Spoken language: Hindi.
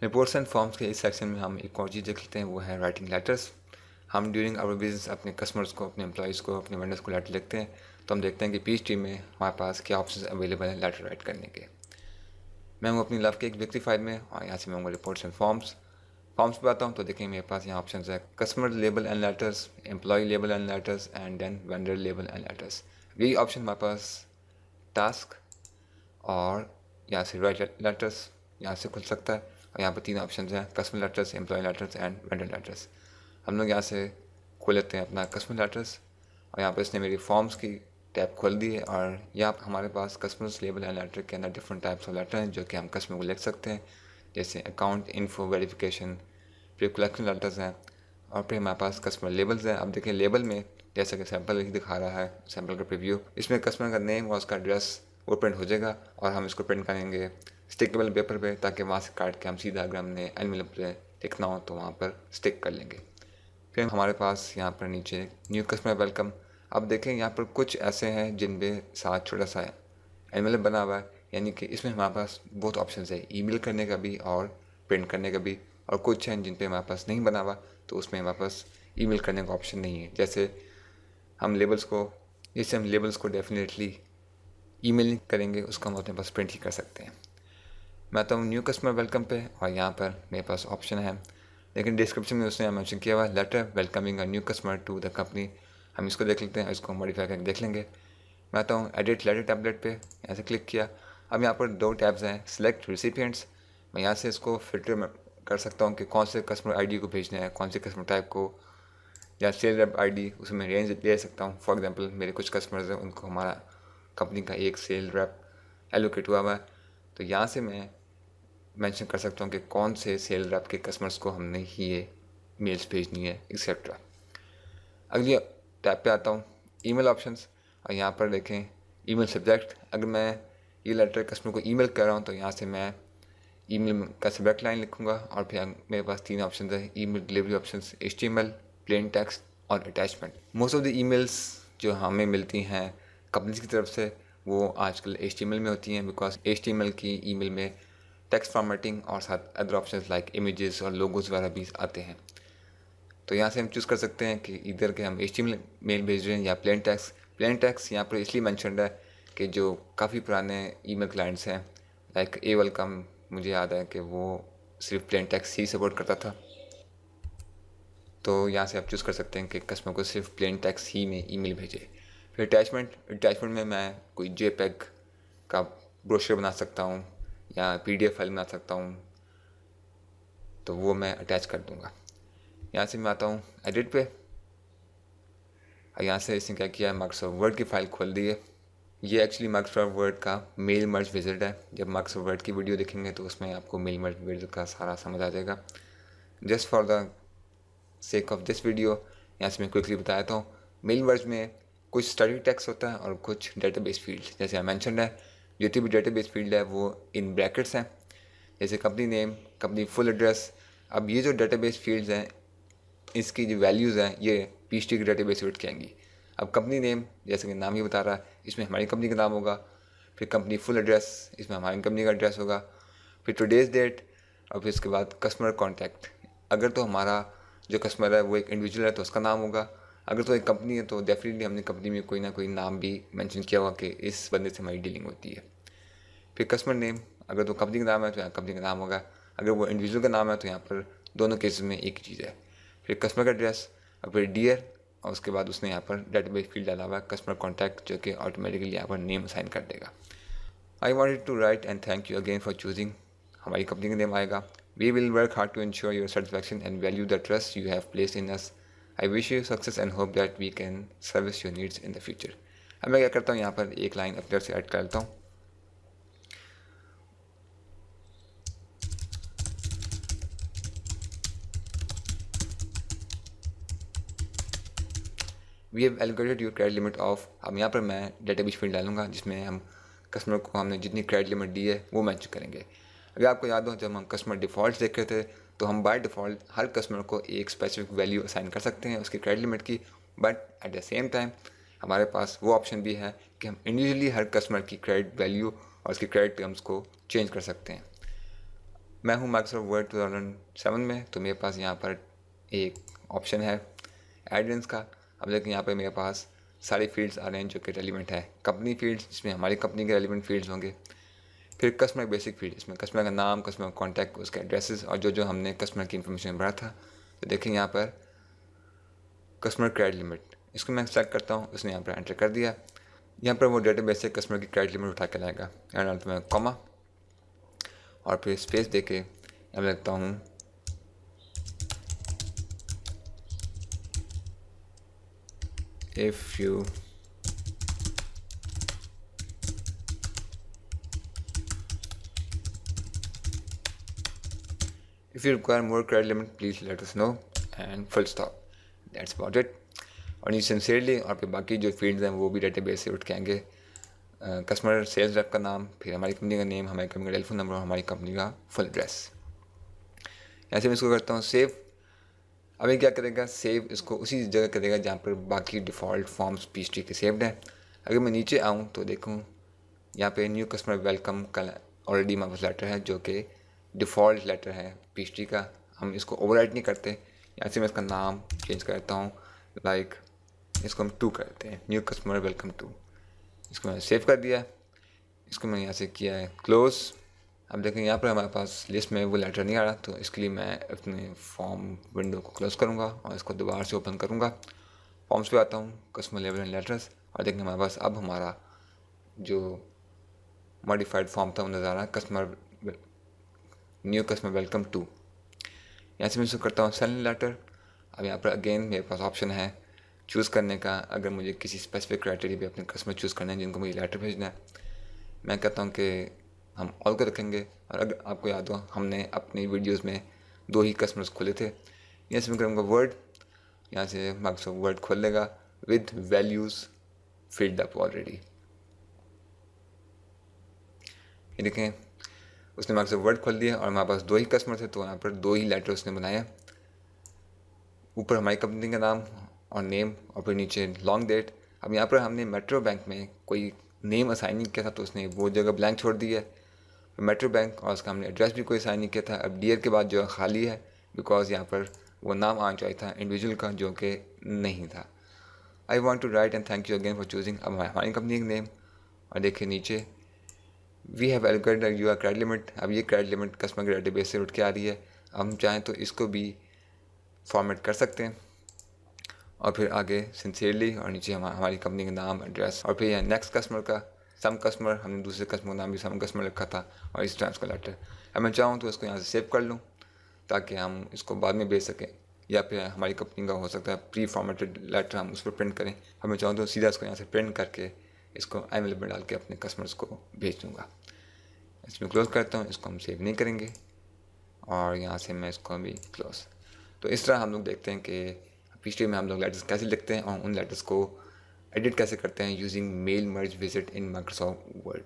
रिपोर्ट्स एंड फॉर्म्स के इस सेक्शन में हम एक और चीज़ देख लेते हैं, वो है राइटिंग लेटर्स। हम ड्यूरिंग आवर बिजनेस अपने कस्टमर्स को, अपने एम्प्लॉयज़ को, अपने वेंडर्स को लेटर लिखते हैं। तो हम देखते हैं कि पीएचडी में हमारे पास क्या ऑप्शन अवेलेबल हैं लेटर राइट करने के। मैं हूँ अपनी लव के एक व्यक्ति फाइल में और यहाँ से मैं हूँ रिपोर्ट्स एंड फॉर्म्स पे आता हूँ। तो देखिए मेरे पास यहाँ ऑप्शन है customer label and letters, employ label and letters and then vendor label and letters. यही ऑप्शन हमारे पास टास्क और यहाँ से राइट लेटर्स यहाँ से खुल सकता है। और यहाँ पर 3 ऑप्शन हैं customer letters, employ letters and vendor letters. हम लोग यहाँ से खोल लेते हैं अपना कस्टमर लेटर्स और यहाँ पर इसने मेरी फॉर्म्स की टैब खोल दी है। और यहाँ पर हमारे पास कस्टमर्स लेबल एंड लेटर के अंदर डिफरेंट टाइप्स ऑफ लेटर हैं जो कि हम कस्टमर को लिख सकते हैं, जैसे अकाउंट इन्फो वेरिफिकेशन, फिर कलेक्शन लेटर्स हैं और फिर हमारे पास कस्टमर लेबल्स हैं। अब देखिए लेबल में जैसा कि सैम्पल ही दिखा रहा है, सैम्पल का प्रीव्यू, इसमें कस्टमर का नेम और उसका एड्रेस वो प्रिंट हो जाएगा और हम इसको प्रिंट करेंगे स्टिकेबल पेपर पे, ताकि वहाँ से काट के हम सीधा अगर हमने एनवेलप पे लिखना हो तो वहाँ पर स्टिक कर लेंगे। फिर हमारे पास यहाँ पर नीचे न्यू कस्टमर वेलकम। अब देखें यहाँ पर कुछ ऐसे हैं जिन पे साथ छोटा सा एनवेलप बना हुआ है, यानी कि इसमें हमारे पास बहुत ऑप्शन है ईमेल करने का भी और प्रिंट करने का भी। और कुछ हैं जिन पे हमारे पास नहीं बना हुआ, तो उसमें हमारे पास ईमेल करने का ऑप्शन नहीं है। जैसे हम लेबल्स को डेफिनेटली ईमेल नहीं करेंगे, उसको हम अपने पास प्रिंट ही कर सकते हैं। मैं आता हूँ न्यू कस्टमर वेलकम पे और यहाँ पर मेरे पास ऑप्शन है, लेकिन डिस्क्रिप्शन में उसने मेंशन किया हुआ है letter welcoming a new customer to the company. हम इसको देख लेते हैं, इसको मॉडिफाई करके देख लेंगे। मैं आता हूँ एडिट लेटर टैबलेट पे, ऐसे क्लिक किया। अब यहाँ पर 2 टैब्स हैं, सिलेक्ट रिसिपिएंट्स। मैं यहाँ से इसको फिल्टर कर सकता हूँ कि कौन से कस्टमर आईडी को भेजना है, कौन से कस्टमर टाइप को, या सेल रेप आईडी, उसमें रेंज ले सकता हूँ। फॉर एग्जांपल मेरे कुछ कस्टमर्स हैं, उनको हमारा कंपनी का एक सेल रेप एलोकेट हुआ है, तो यहाँ से मैं मेंशन कर सकता हूँ कि कौन से सेल रेप के कस्टमर्स को हमने ये मेल्स भेजनी है एक्सेट्रा। अगली टैब पे आता हूँ ईमेल ऑप्शंस और यहाँ पर देखें ईमेल सब्जेक्ट। अगर मैं ये लेटर कस्टमर को ईमेल कर रहा हूँ तो यहाँ से मैं ईमेल का सब्जेक्ट लाइन लिखूँगा और फिर मेरे पास 3 ऑप्शन है email delivery options, HTML, plain text और attachment. Most of the emails जो हमें मिलती हैं कंपनी की तरफ से वो आजकल HTML में होती हैं, बिकॉज HTML की ईमेल में टेक्स्ट फॉर्मेटिंग और साथ अदर ऑप्शंस लाइक इमेजेस और लोगोज वगैरह भी आते हैं। तो यहाँ से हम चूज़ कर सकते हैं कि इधर के हम HTML मेल भेज रहे हैं या प्लेन टेक्स्ट। प्लेन टेक्स्ट यहाँ पर इसलिए मैंशनड है कि जो काफ़ी पुराने ईमेल क्लाइंट्स हैं लाइक AOL का, मुझे याद है कि वो सिर्फ प्लेन टेक्स्ट ही सपोर्ट करता था। तो यहाँ से आप चूज़ कर सकते हैं कि कस्टमर को सिर्फ प्लेन टेक्स्ट ही में ईमेल भेजे। फिर अटैचमेंट में मैं कोई JPEG का ब्रोशर बना सकता हूँ या PDF फाइल बना सकता हूँ, तो वो मैं अटैच कर दूँगा। यहाँ से मैं आता हूँ एडिट पे और यहाँ से इसने क्या किया है, माइक्रोसॉफ्ट वर्ड की फ़ाइल खोल दी है। ये एक्चुअली माइक्रोसॉफ्ट वर्ड का मेल मर्ज विजिट है। जब माइक्रोसॉफ्ट वर्ड की वीडियो देखेंगे तो उसमें आपको मेल मर्ज विजिट का सारा समझ आ जाएगा। Just for the sake of this video यहाँ से मैं क्विकली बता देता हूँ। मेल मर्ज में कुछ स्टैटिक टेक्स्ट होता है और कुछ डेटाबेस फील्ड, जैसे मैंशन है जितनी भी डेटाबेस फील्ड है वो इन ब्रैकेट्स हैं, जैसे company name, company full address. अब ये जो डेटाबेस फील्ड्स हैं इसकी जो वैल्यूज़ हैं ये PHP की डेटाबेस फिट की आएंगी। अब कंपनी नेम जैसे कि नाम ही बता रहा है, इसमें हमारी कंपनी का नाम होगा। फिर कंपनी फुल एड्रेस, इसमें हमारी कंपनी का एड्रेस होगा। फिर टुडेज़ डेट और फिर इसके बाद कस्टमर कॉन्टैक्ट। अगर तो हमारा जो कस्टमर है वो एक इंडिविजुअल है तो उसका नाम होगा, अगर तो एक कंपनी है तो डेफिनेटली हमने कंपनी में कोई ना कोई नाम भी मेंशन किया होगा कि इस बंदे से हमारी डीलिंग होती है। फिर कस्टमर नेम, अगर तो कंपनी का नाम है तो यहाँ कंपनी का नाम होगा, अगर वो इंडिविजुअल का नाम है तो यहाँ पर दोनों केसेस में एक ही चीज़ है। फिर कस्टमर का एड्रेस और फिर डियर, और उसके बाद उसने यहाँ पर डेटाबेस फील्ड डाला हुआ है कस्टमर कॉन्टैक्ट, जो कि ऑटोमेटिकली यहाँ पर नेम असाइन कर देगा। I wanted to write and thank you again for choosing, हमारी कंपनी का नेम आएगा। We will work hard to ensure your satisfaction and value the trust you have placed in us. I wish you success and hope that we can service your needs in the future. अब मैं क्या करता हूँ, यहाँ पर एक लाइन अपने तरफ से ऐड कर लेता हूँ। We have allocated your credit limit of. अब यहाँ पर मैं डेटाबेस फील्ड डालूंगा जिसमें हम कस्टमर को हमने जितनी क्रेडिट लिमिट दी है वो मैच करेंगे। अगर आपको याद हो जब हम कस्टमर डिफ़ॉल्ट देख रहे थे तो हम बाय डिफ़ॉल्ट हर कस्टमर को एक स्पेसिफिक वैल्यू असाइन कर सकते हैं उसकी क्रेडिट लिमिट की, but at the same time हमारे पास वो ऑप्शन भी है कि हम इंडिविजुअली हर कस्टमर की क्रेडिट वैल्यू और उसकी क्रेडिट टर्म्स को चेंज कर सकते हैं। मैं हूँ माइक्रोसॉफ्ट वर्ड 2007 में, तो मेरे पास यहाँ पर एक ऑप्शन है एडवांस का। अब देखिए यहाँ पर मेरे पास सारी फील्ड्स आ रहे हैं जो कि रेलिवेंट है। कंपनी फील्ड्स, जिसमें हमारी कंपनी के रेलिवेंट फील्ड्स होंगे। फिर कस्टमर बेसिक फील्ड, इसमें कस्टमर का नाम, कस्टमर कॉन्टैक्ट, उसके एड्रेसेस और जो जो हमने कस्टमर की इन्फॉर्मेशन भरा था। तो देखें यहाँ पर कस्टमर क्रेडिट लिमिट, इसको मैं सेलेक्ट करता हूँ, उसने यहाँ पर एंटर कर दिया। यहाँ पर वो डेटाबेस से कस्टमर की क्रेडिट लिमिट उठा के लाएगा। एंड अंत में कॉमा और फिर स्पेस दे के अब लगता हूँ if you require more credit limit please let us know and full stop, that's about it. और ये सिंसियरली, और फिर बाकी जो फील्ड्स हैं वो भी डेटाबेस से उठ के आएंगे। कस्टमर सेल्स रेप का नाम, फिर हमारी कंपनी का नेम, हमारी कंपनी का टेलीफोन नंबर और हमारी कंपनी का फुल एड्रेस। ऐसे मैं इसको करता हूँ सेव। अब ये क्या करेगा, सेव इसको उसी जगह करेगा जहाँ पर बाकी डिफ़ॉल्ट फॉर्म्स पीएचडी के सेव्ड हैं। अगर मैं नीचे आऊँ तो देखूँ यहाँ पे न्यू कस्टमर वेलकम का ऑलरेडी हमारे पास लेटर है जो कि डिफ़ॉल्ट लेटर है पीएचडी का। हम इसको ओवरराइट नहीं करते। यहाँ से मैं इसका नाम चेंज करता हूँ, लाइक इसको हम 2 करते हैं, न्यू कस्टमर वेलकम 2। इसको मैंने सेव कर दिया। इसको मैंने यहाँ से किया है क्लोज़। अब देखें यहाँ पर हमारे पास लिस्ट में वो लेटर नहीं आ रहा, तो इसके लिए मैं अपने फॉर्म विंडो को क्लोज़ करूँगा और इसको दोबारा से ओपन करूँगा। फॉर्म्स पे आता हूँ, कस्टमर लेवल एंड लेटर्स, और देखिए हमारे पास अब हमारा जो मॉडिफाइड फॉर्म था वो नज़र आ रहा है, न्यू कस्टमर वेलकम 2। यहाँ से मैं इसको करता हूँ सेंड लेटर। अब यहाँ पर अगेन मेरे पास ऑप्शन है चूज़ करने का। अगर मुझे किसी स्पेसिफिक क्राइटेरिया पे अपने कस्टमर चूज़ करना है जिनको मुझे लेटर भेजना है, मैं कहता हूँ कि हम ऑल को रखेंगे। और अगर आपको याद हो, हमने अपनी वीडियोस में 2 ही कस्टमर्स खोले थे। यहाँ से मैं करूँगा वर्ड, यहाँ से माइक्रोसॉफ्ट वर्ड खोल लेगा with values filled up already. ये देखें उसने माइक्रोसॉफ्ट वर्ड खोल दिया और हमारे पास 2 ही कस्टमर थे, तो यहाँ पर 2 ही लेटर उसने बनाया। ऊपर हमारी कंपनी का नाम और नेम और फिर नीचे लॉन्ग डेट। अब यहाँ पर हमने मेट्रो बैंक में कोई नेम असाइन नहीं किया था, तो उसने वो जगह ब्लैंक छोड़ दी है मेट्रो बैंक, और उसका हमने एड्रेस भी कोई असाइन नहीं किया था। अब डियर के बाद जो है खाली है, बिकॉज यहाँ पर वो नाम आना चाहिए था इंडिविजुअल का जो कि नहीं था। I want to write and thank you again for choosing. अब हमारी कंपनी का नेम, और देखिए नीचे we have allocated your credit limit. अब ये क्रेडिट लिमिट कस्टमर के डेटाबेस से उठ के आ रही है। हम चाहें तो इसको भी फॉर्मेट कर सकते हैं और फिर आगे सिंसियरली, और नीचे हमारी कंपनी का नाम, एड्रेस, और फिर यहाँ नेक्स्ट कस्टमर का सम कस्टमर, हमने दूसरे कस्टमर का नाम भी सम कस्टमर रखा था, और इस टाइम्स का लेटर। अब मैं चाहूँ तो इसको यहाँ से सेव कर लूँ ताकि हम इसको बाद में भेज सकें, या फिर हमारी कंपनी का हो सकता है प्री फॉर्मेटेड लेटर हम उस पर प्रिंट करें। अब मैं चाहूँ तो सीधा इसको यहाँ से प्रिंट करके इसको एनवेलप में डाल के अपने कस्टमर्स को भेज दूँगा। इसमें क्लोज़ करता हूँ, इसको हम सेव नहीं करेंगे और यहाँ से मैं इसको अभी क्लोज़। तो इस तरह हम लोग देखते हैं कि पीएचडी में हम लोग लेटर्स कैसे लिखते हैं और उन लेटर्स को एडिट कैसे करते हैं using mail merge visit in Microsoft word.